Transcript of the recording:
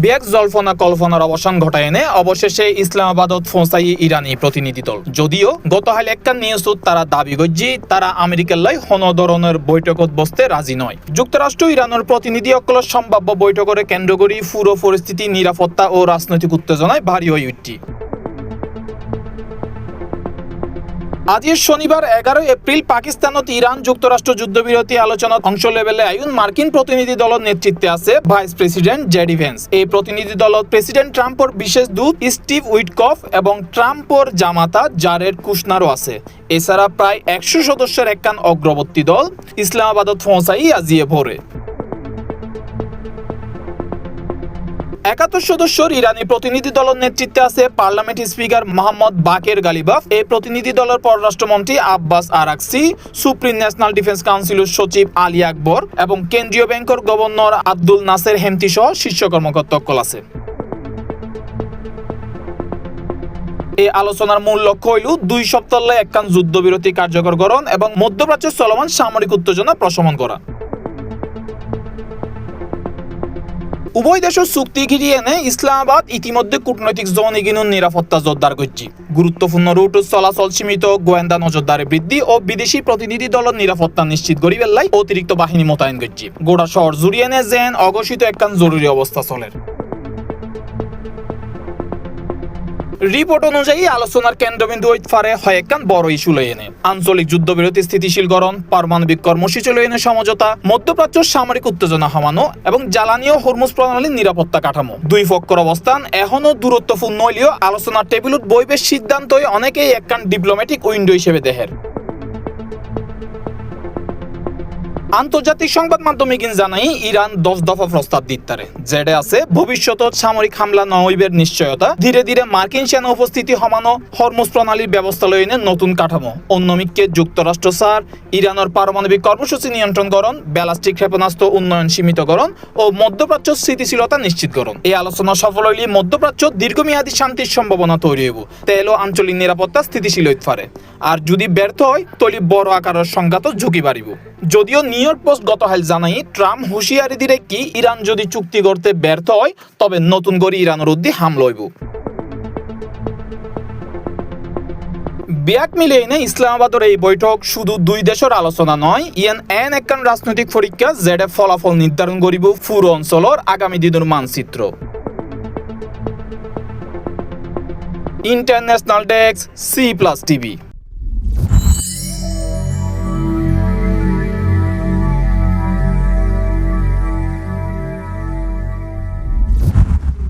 Biak জল্পনা কল্পনার অবসান ঘটায় এনে অবশেষে ইসলামাবাদত পৌঁছাই ইরানি প্রতিনিধি দল। যদিও গতকাল একটা নিউজত তারা দাবি করছে তারা আমেরিকার লাই কোনো ধরনের বৈঠকত বসতে রাজি নয়। যুক্তরাষ্ট্র ইরানের প্রতিনিধি সকলের সম্ভাব্য বৈঠকরে কেন্দ্র করে পুরো পরিস্থিতি নিরাপত্তা ও রাজনৈতিক উত্তেজনায় ভারী হয়ে উঠছে। আজকের শনিবার 11 এপ্রিল পাকিস্তানত ইরান যুক্তরাষ্ট্র যুদ্ধবিরতি আলোচনাত অংশ লেভেলে আয়ুন মার্কিন প্রতিনিধি দলের নেতৃত্বে আছে ভাইস প্রেসিডেন্ট জেডি ভেন্স। এই প্রতিনিধি দলত প্রেসিডেন্ট ট্রাম্পর বিশেষ দূত স্টিভ উইটকফ এবং ট্রাম্পর জামাতা জারেড কুশনারও আছে। এছাড়া প্রায় 100 সদস্যের একখান অগ্রবর্তী দল ইসলামাবাদত পৌঁছাই আজিয়ে ভোরে। 71 সদস্যের ইরানি প্রতিনিধি দলের নেতৃত্বে আছে পার্লামেন্ট স্পিকার মোহাম্মদ বাকের গালিবাফ। এই প্রতিনিধি দলের পররাষ্ট্রমন্ত্রী Abbas Araghchi, supreme national defence কাউন্সিলের সচিব আলী আকবর এবং কেন্দ্রীয় ব্যাংকের গভর্নর আব্দুল নাসের হেমতি সহ শীর্ষ কর্মকর্তা আছে। এই আলোচনার মূল লক্ষ্য হইল 2 সপ্তাহ একখান যুদ্ধবিরতি কার্যকরকরণ এবং মধ্যপ্রাচ্যের চলমান সামরিক উত্তেজনা প্রশমন করা। উভয় দেশের চুক্তি ঘিরিয়ে এনে ইসলামাবাদ ইতিমধ্যে কূটনৈতিক জনগণের নিরাপত্তা জোরদার করছে। গুরুত্বপূর্ণ রুট চলাচল সীমিত, গোয়েন্দা নজরদারি বৃদ্ধি ও বিদেশি প্রতিনিধি দলের নিরাপত্তা নিশ্চিত করি বেলায় অতিরিক্ত বাহিনী মোতায়েন করছে। গোড়া শহর জুড়িয়ে এনে যেন অঘোষিত একখান জরুরি অবস্থা চলে। রিপোর্ট অনুযায়ী আলোচনার কেন্দ্রবিন্দু হইতে হয় একখান বড় ইস্যু লই এনে আঞ্চলিক যুদ্ধবিরতি স্থিতিশীলকরণ, পারমাণবিক কর্মসূচি লই এনে সমঝোতা, মধ্যপ্রাচ্যের সামরিক উত্তেজনা কমানো এবং জ্বালানি ও হরমুজ প্রণালীর নিরাপত্তা কাঠামো। দুই পক্ষের অবস্থান এখনো দূরত্বপূর্ণ হইলেও আলোচনার টেবিলত বইবের সিদ্ধান্তই অনেকেই একখান ডিপ্লোম্যাটিক উইন্ডো হিসেবে দেখের। আন্তর্জাতিক সংবাদ মাধ্যমে জানাই ইরান 10 দফা প্রস্তাব দিতে যেটা আছে ভবিষ্যৎ সামরিক হামলা নইবের নিশ্চয়তা, ধীরে ধীরে মার্কিন সেনা উপস্থিতি কমানো, হরমুজ প্রণালীর ব্যবস্থা লইনে নতুন কাঠামো, অন্যদিকে যুক্তরাষ্ট্র সার ইরানের পারমাণবিক কর্মসূচি নিয়ন্ত্রণকরণ, ব্যালিস্টিক ক্ষেপণাস্ত্র উন্নয়ন সীমিতকরণ ও মধ্যপ্রাচ্য স্থিতিশীলতা নিশ্চিতকরণ। এই আলোচনা সফল হইলে মধ্যপ্রাচ্য দীর্ঘমেয়াদী শান্তির সম্ভাবনা তৈরি হইব, তেল ও আঞ্চলিক নিরাপত্তা স্থিতিশীল হইতে পারে। আর যদি ব্যর্থ হয় তৈরি বড় আকারের সংঘাত ঝুঁকি বাড়িব। যদিও নিউ ইয়র্ক পোস্ট গতকাল জানাই ট্রাম্প হুঁশিয়ারি দিলে কি ইরান যদি চুক্তি করতে ব্যর্থ হয় তবে নতুন করে ইরানের উদ্দি হামলা হইব। বিয়াক মিলে এনে ইসলামাবাদের এই বৈঠক শুধু 2 দেশের আলোচনা নয়, এন একখান রাজনৈতিক পরীক্ষা যেটা ফলাফল নির্ধারণ করিব পুরো অঞ্চলের আগামী দিনের মানচিত্র। International desk, C+ TV।